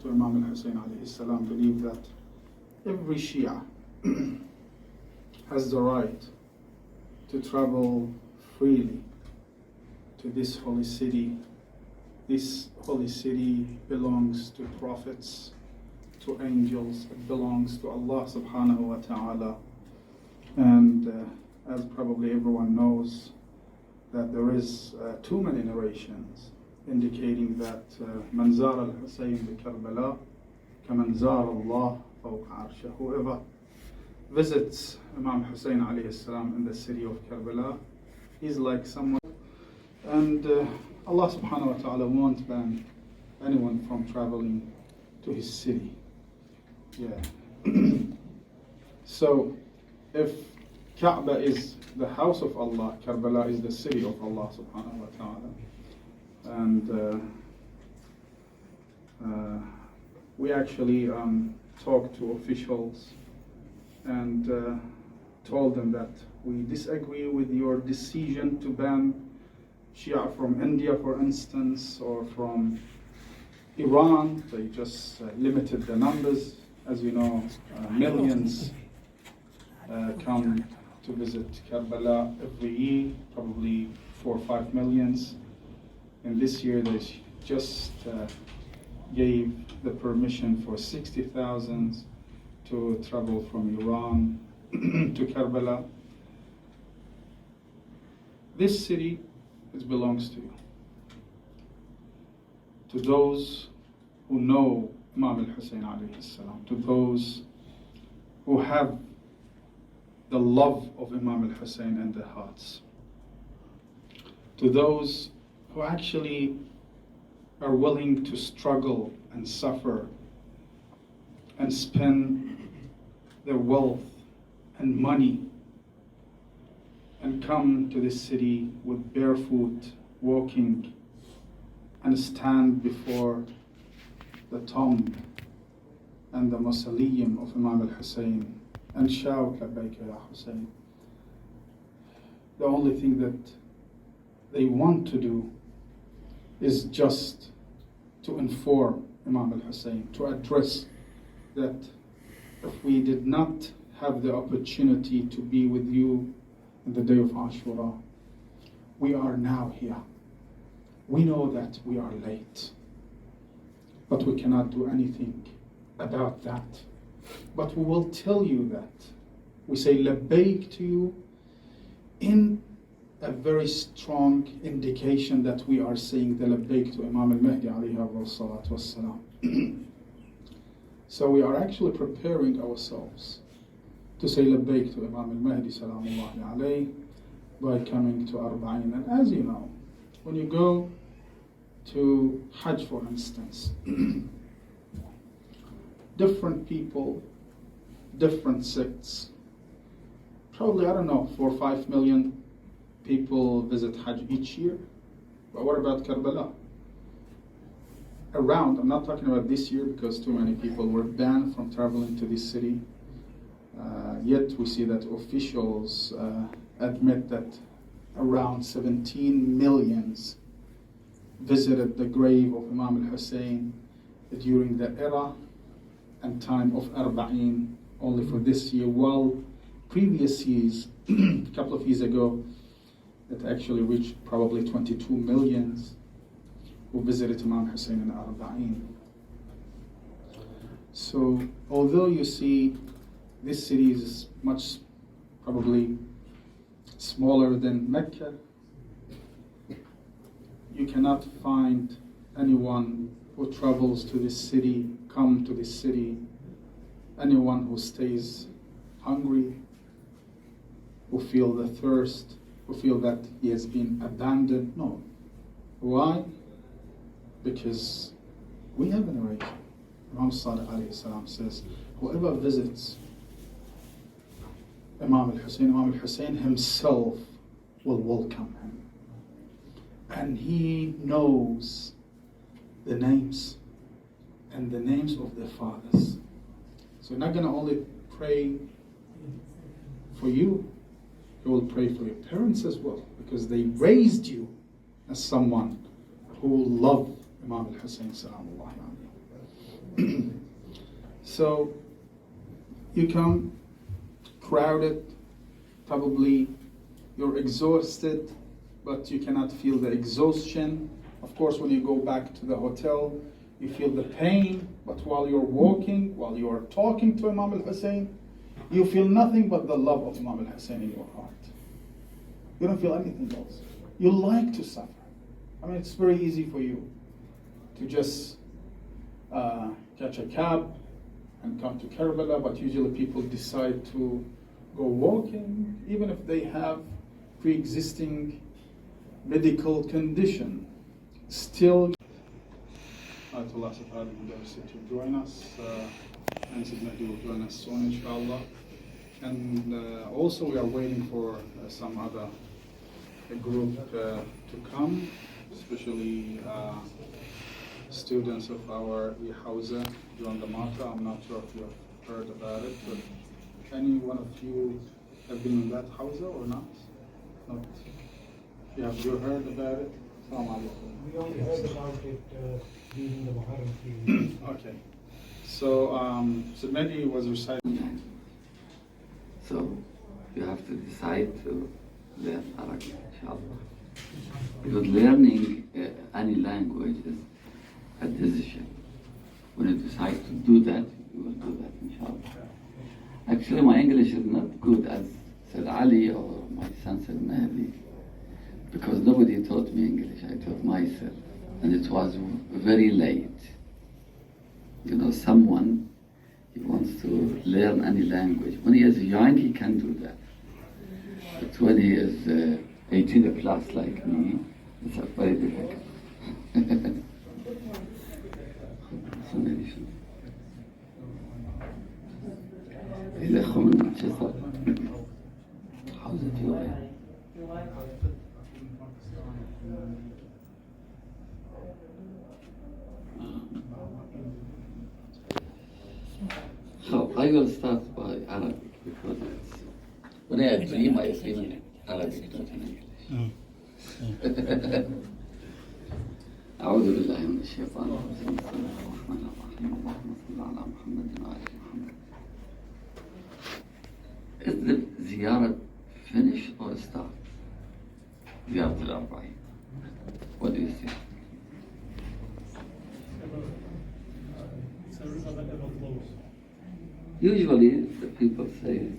to Imam al-Hussein alayhi salam believe that every Shia has the right to travel freely to this holy city. This holy city belongs to prophets, to angels, it belongs to Allah subhanahu wa ta'ala. And as probably everyone knows, that there is too many narrations indicating that man zara al-Husayn bi Karbala kaman zara Allah fawqa arsha. Whoever visits Imam Hussein alayhi salam in the city of Karbala is like someone, and Allah subhanahu wa ta'ala won't ban anyone from traveling to his city. Yeah. So if Kaaba is the house of Allah, Karbala is the city of Allah subhanahu wa ta'ala. And we actually talked to officials and told them that we disagree with your decision to ban Shia from India, for instance, or from Iran. They just limited the numbers. As you know, millions come to visit Karbala every year, probably 4 or 5 millions. And this year they just gave the permission for 60,000 to travel from Iran to Karbala. This city, it belongs to you. To those who know Imam al-Hussein alayhi salam, to those who have the love of Imam al-Hussein in their hearts, to those who actually are willing to struggle and suffer and spend their wealth and money and come to this city with barefoot, walking, and stand before the tomb and the mausoleum of Imam al-Hussein and shout, "Labbayka ya Hussein." The only thing that they want to do is just to inform Imam al-Hussein, to address that if we did not have the opportunity to be with you in the day of Ashura, we are now here. We know that we are late, but we cannot do anything about that. But we will tell you that. We say labbaik to you in a very strong indication that we are saying the labbaik to Imam al-Mahdi alayhi salatu wassalam. So we are actually preparing ourselves to say labbaik to Imam al-Mahdi salamullahi alayhi by coming to Arba'in. And as you know, when you go to Hajj, for instance, different people, different sects, probably, I don't know, 4 or 5 million people visit Hajj each year. But what about Karbala? Around, I'm not talking about this year because too many people were banned from traveling to this city. Yet we see that officials admit that around 17 millions visited the grave of Imam al-Hussein during the era and time of Arba'in only for this year, while previous years, a couple of years ago, it actually reached probably 22 millions who visited Imam Hussein in Arba'in. So although you see this city is much probably smaller than Mecca, you cannot find anyone who travels to this city, come to this city, anyone who stays hungry, who feel the thirst, who feel that he has been abandoned. No. Why? Because we have a narration. Imam Salih alayhi salam says, whoever visits Imam al-Hussein himself will welcome him. And he knows the names and the names of their fathers. So you're not going to only pray for you, you will pray for your parents as well, because they raised you as someone who loved Imam al-Hussein salamullahi alayhi. So you come crowded, probably you're exhausted, but you cannot feel the exhaustion. Of course, when you go back to the hotel, you feel the pain, but while you're walking, while you are talking to Imam al-Hussein, you feel nothing but the love of Imam al-Hussein in your heart. You don't feel anything else. You like to suffer. I mean, it's very easy for you to just catch a cab and come to Karbala, but usually people decide to go walking, even if they have pre-existing medical condition. Still, Ayatollah Hadi Modarresi to join us, and Hadi will join us soon, inshallah. And also we are waiting for some other group to come, especially students of our Hausa during the Mata. I'm not sure if you have heard about it, but any one of you have been in that Hausa or not? Not. Have you heard about it? We only heard about it during the Muharram period. Okay. So Mehdi was reciting. So you have to decide to learn Arabic, inshallah. Because learning any language is a decision. When you decide to do that, you will do that, inshallah. Actually, my English is not good as said Ali or my son said Mehdi, because nobody taught me English. I taught myself, and it was very late. You know, someone, he wants to learn any language. When he is young, he can do that. But when he is 18 plus like me, it's very difficult. الأخ من مانشستر حوزة يوغا. So I will start by Arabic because it's, when I dream, I dream in Arabic, not in English. أعوذ بالله من الشيطان الرجيم. بسم الله الرحمن الرحيم. اللهم صل على محمد وعلى محمد. Is the ziyarah finished or start? زيارة الأربعين. What do you say? Usually the people say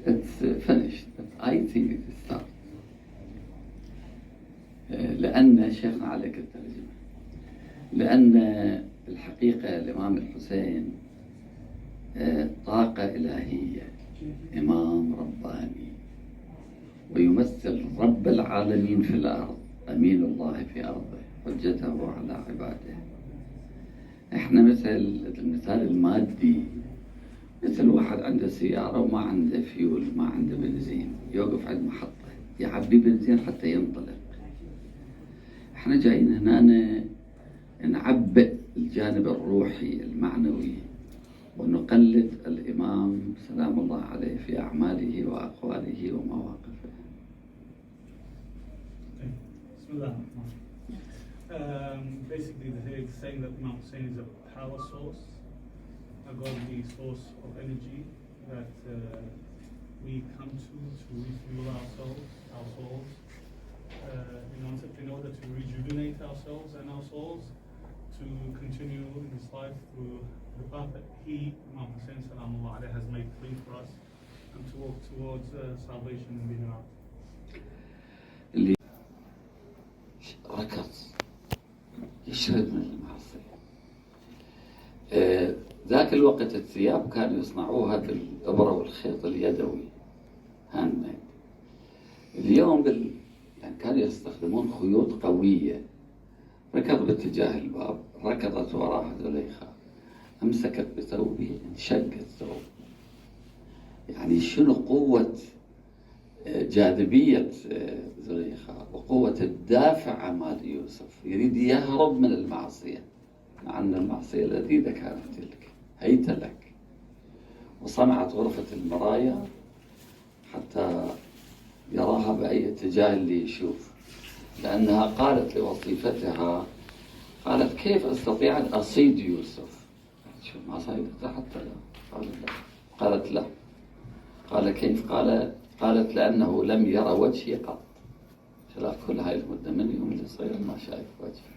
it's finished, but I think it is start. لأن شيخنا عليك الترجمة، لأن الحقيقة الإمام الحسين طاقة إلهية، إمام رباني، ويمثل رب العالمين في الأرض، أمين الله في أرضه، حجته على عباده. إحنا مثل المثال المادي، مثل واحد عنده سيارة وما عنده فيول، ما عنده بنزين، يوقف عند محطة يعبي بنزين حتى ينطلق. احنا جايين هنا نعبئ الجانب الروحي المعنوي ونقلد الإمام سلام الله عليه في أعماله وأقواله ومواقفه. Basically, they're saying that Imam Hussein is a power source, a godly source of energy that we come to refuel our souls. In order to rejuvenate ourselves and our souls, to continue in this life through the path that he, Imam Hussein Salamullah alayhi, has made clean for us, and to walk towards salvation and being out. اللي ركض يشرب من المعصية. ذاك الوقت الثياب كانوا يصنعوها بالإبرة والخيط اليدوي، هاند ميد. اليوم يعني كانوا يستخدمون خيوط قوية. ركض باتجاه الباب، ركضت وراها زليخة، أمسكت بثوبه، انشق الثوب. يعني شنو قوة جاذبية زليخة وقوة الدافع مال يوسف، يريد يهرب من المعصية، مع أن المعصية لذيذة كانت تلك، هيت لك. وصنعت غرفة المرايا حتى يراها بأي اتجاه اللي يشوف، لأنها قالت لوظيفتها، قالت كيف أستطيع أن أصيد يوسف؟ ما صيدته حتى لا. قالت لا. قال كيف؟ قالت لأنه لم يرى وجهي قط. خلال كل هاي المدة من يوم اللي صير ما شايف وجهي.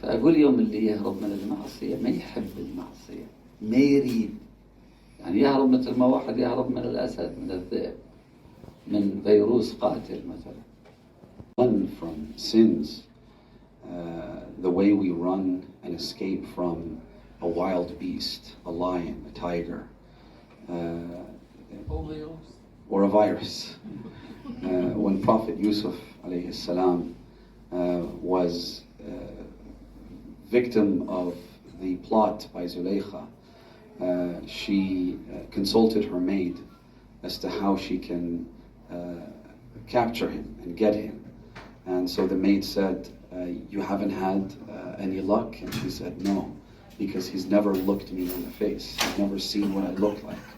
فأقول يوم اللي يهرب من المعصية ما يحب المعصية، ما يريد، يعني يهرب مثل ما واحد يهرب من الأسد، من الذئب، من فيروس قاتل مثلا. Run from sins the way we run and escape from a wild beast, a lion, a tiger, or a virus. When Prophet Yusuf alayhi salam was victim of the plot by Zulaykha, she consulted her maid as to how she can capture him and get him. And so the maid said, you haven't had any luck? And she said, no, because he's never looked me in the face. He's never seen what I look like.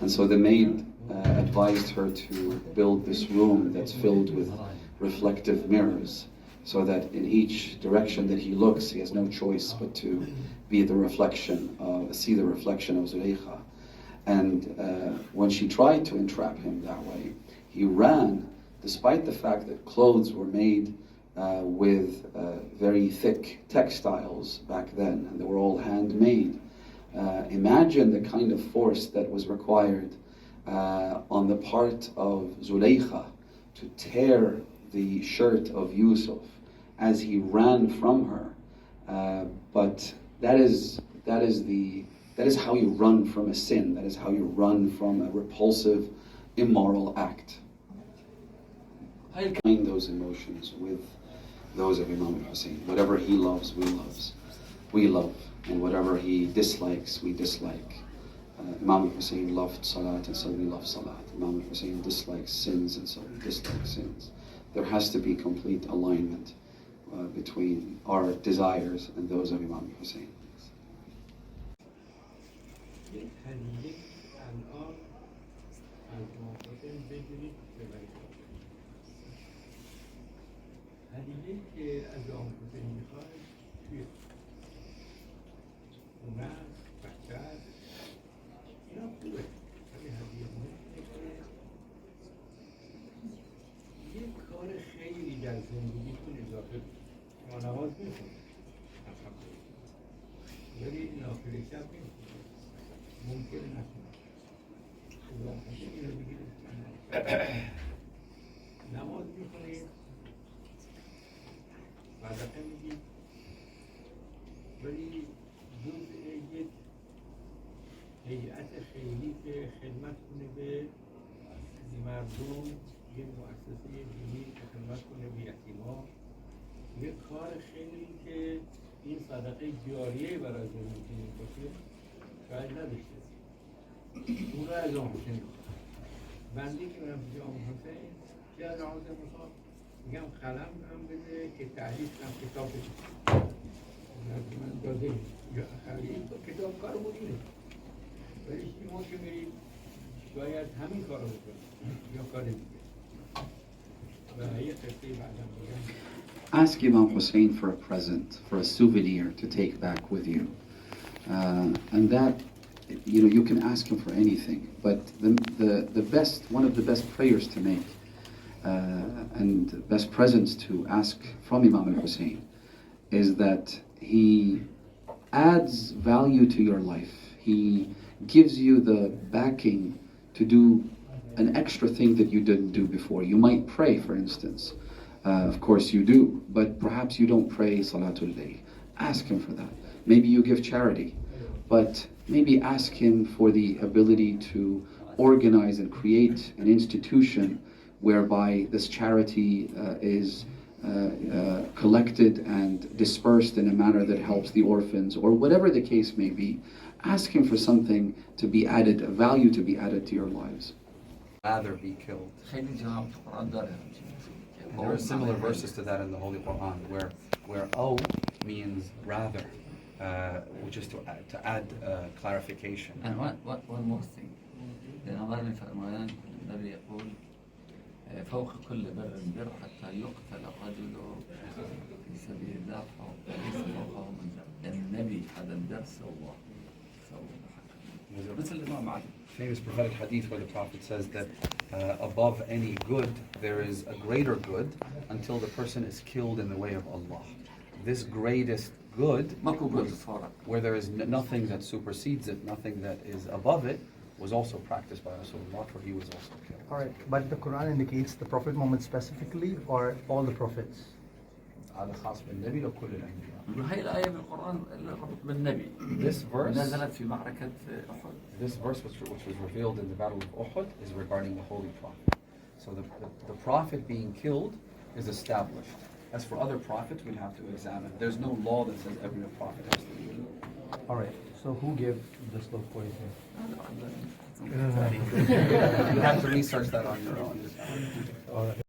And so the maid advised her to build this room that's filled with reflective mirrors, so that in each direction that he looks, he has no choice but to be the reflection of, see the reflection of Zulaykha. And when she tried to entrap him that way, he ran, despite the fact that clothes were made with very thick textiles back then, and they were all handmade. Imagine the kind of force that was required on the part of Zulaykha to tear the shirt of Yusuf as he ran from her. But that is how you run from a sin. That is how you run from a repulsive, immoral act. I combine those emotions with those of Imam Hussein. Whatever he loves, we love. And whatever he dislikes, we dislike. Imam Hussein loved Salat, and so we love Salat. Imam Hussein dislikes sins, and so we dislike sins. There has to be complete alignment between our desires and those of Imam Hussein. هدیه که از آن حسین میخواد توی خونه است، بچه است، اینا خوبه. ولی هدیه مهمه که یک کار خیلی در زندگیتون اضافه شما نماز میخونید، ولی نافله شب میخونید، ممکنه نکنید. خدا حسین اینو بگیرید، نماز میخونید، صدقه میدید، ولی جزء یک هیئت خیلی که خدمت کنه به مردم، یک مؤسسه دینی که خدمت کنه به یتیمان، یک کار خیلی که این صدقه جاریه برای زندگی باشه شاید نداشته. اون را از آن حسین بندی که برم پیش آن حسین که از آن حسین میخواد میگم قلم هم بده که تعریف هم کتاب بده. من داده یا خیلی کتاب کار مدینه، ولی شما که برید باید همین کار رو بکنید یا کار دیگه. و یه قصه بعدم بگم. Ask Imam Hussein for a present, for a souvenir to take back with you. And that, you can ask him for anything, but the best, one of the best prayers to make and best presents to ask from Imam al-Hussein is that he adds value to your life. He gives you the backing to do an extra thing that you didn't do before. You might pray, for instance. Of course you do, but perhaps you don't pray Salatul Layl. Ask him for that. Maybe you give charity, but maybe ask him for the ability to organize and create an institution whereby this charity is collected and dispersed in a manner that helps the orphans, or whatever the case may be. Ask him for something to be added, a value to be added to your lives. Rather be killed. There are similar verses to that in the Holy Quran, where "oh" means rather, which is to add clarification. And one more thing. النبي يقول فوق كل بر بر حتى يقتل الرجل في سبيل الله فليس فوقه من ذنب. النبي هذا الدرس الله There's a famous prophetic hadith where the Prophet says that above any good, there is a greater good until the person is killed in the way of Allah. This greatest good, ماكو good صارت. where there is nothing that supersedes it, nothing that is above it, was also practiced by Rasulullah, for he was also killed. Alright, but the Quran indicates the Prophet Muhammad specifically or all the prophets? هذا خاص بالنبي لكل الأنبياء. هاي الآية من القرآن اللي ربط بالنبي. This verse, نزلت في معركة أحد. this verse which was revealed in the Battle of Uhud is regarding the Holy Prophet. So the Prophet being killed is established. As for other prophets, we'd have to examine. There's no law that says every prophet has to be killed. Alright, so who gave this law for you? You have to research that on your own. Alright.